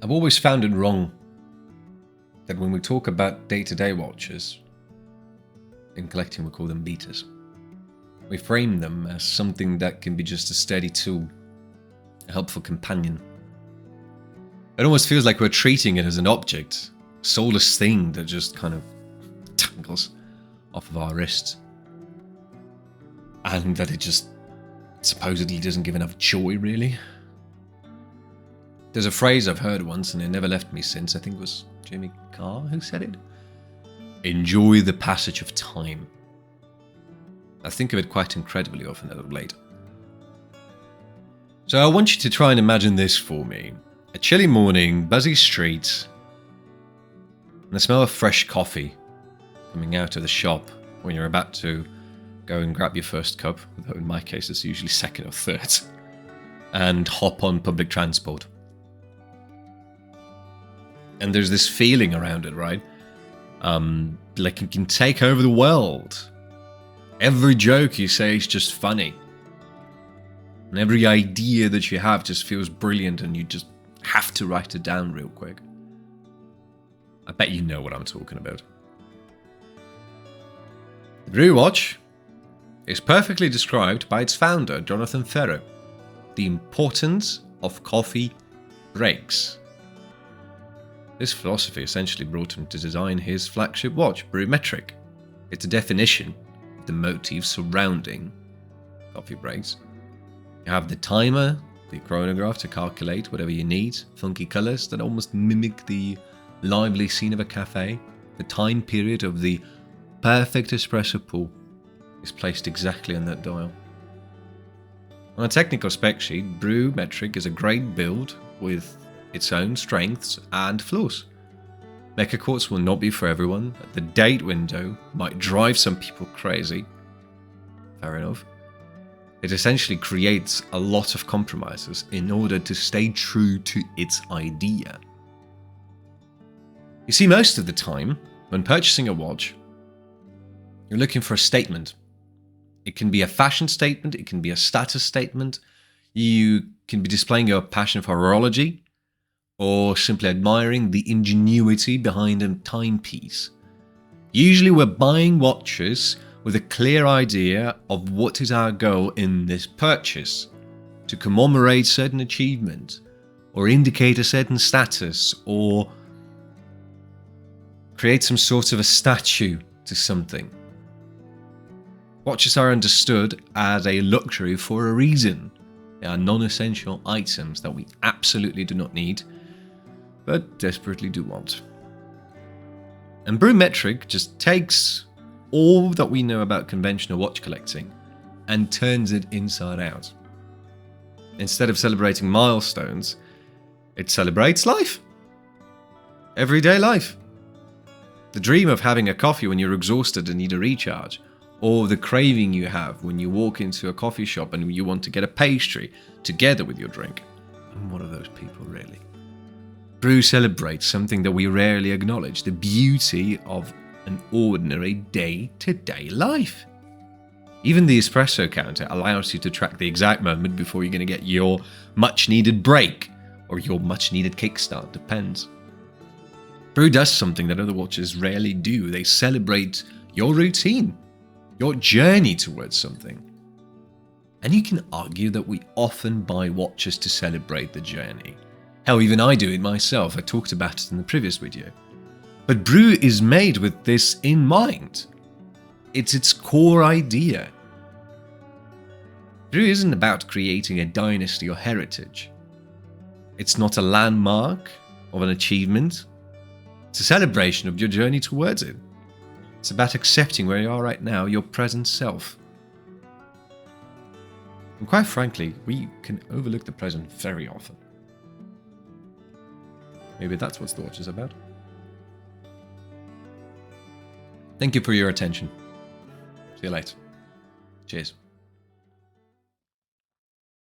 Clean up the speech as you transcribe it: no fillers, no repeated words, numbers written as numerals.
I've always found it wrong that when we talk about day-to-day watches, in collecting we call them beaters, we frame them as something that can be just a steady tool, a helpful companion. It almost feels like we're treating it as an object, a soulless thing that just kind of tangles off of our wrists. And that it just supposedly doesn't give enough joy, really. There's a phrase I've heard once and it never left me since. I think it was Jimmy Carr who said it. Enjoy the passage of time. I think of it quite incredibly often as of late. So I want you to try and imagine this for me. A chilly morning, busy street, and the smell of fresh coffee coming out of the shop when you're about to go and grab your first cup, although in my case it's usually second or third, and hop on public transport. And there's this feeling around it, right? Like it can take over the world. Every joke you say is just funny. And every idea that you have just feels brilliant and you just have to write it down real quick. I bet you know what I'm talking about. The Brew watch is perfectly described by its founder, Jonathan Ferro. The importance of coffee breaks. This philosophy essentially brought him to design his flagship watch, Brew Metric. It's a definition of the motifs surrounding coffee breaks. You have the timer, the chronograph to calculate whatever you need, funky colours that almost mimic the lively scene of a cafe. The time period of the perfect espresso pull is placed exactly on that dial. On a technical spec sheet, Brew Metric is a great build with its own strengths and flaws. Mecha quartz will not be for everyone. The date window might drive some people crazy. Fair enough. It essentially creates a lot of compromises in order to stay true to its idea. You see, most of the time, when purchasing a watch, you're looking for a statement. It can be a fashion statement, it can be a status statement, you can be displaying your passion for horology, or simply admiring the ingenuity behind a timepiece. Usually we're buying watches with a clear idea of what is our goal in this purchase, to commemorate certain achievement, or indicate a certain status, or create some sort of a statue to something. Watches are understood as a luxury for a reason. They are non-essential items that we absolutely do not need, but desperately do want. And Brew Metric just takes all that we know about conventional watch collecting and turns it inside out. Instead of celebrating milestones, it celebrates life. Everyday life. The dream of having a coffee when you're exhausted and need a recharge, or the craving you have when you walk into a coffee shop and you want to get a pastry together with your drink. I'm one of those people, really. Brew celebrates something that we rarely acknowledge, the beauty of an ordinary day-to-day life. Even the espresso counter allows you to track the exact moment before you're going to get your much-needed break or your much-needed kickstart, depends. Brew does something that other watches rarely do. They celebrate your routine, your journey towards something. And you can argue that we often buy watches to celebrate the journey. Hell, even I do it myself. I talked about it in the previous video. But Brew is made with this in mind. It's its core idea. Brew isn't about creating a dynasty or heritage. It's not a landmark of an achievement. It's a celebration of your journey towards it. It's about accepting where you are right now, your present self. And quite frankly, we can overlook the present very often. Maybe that's what the watch is about. Thank you for your attention. See you later. Cheers.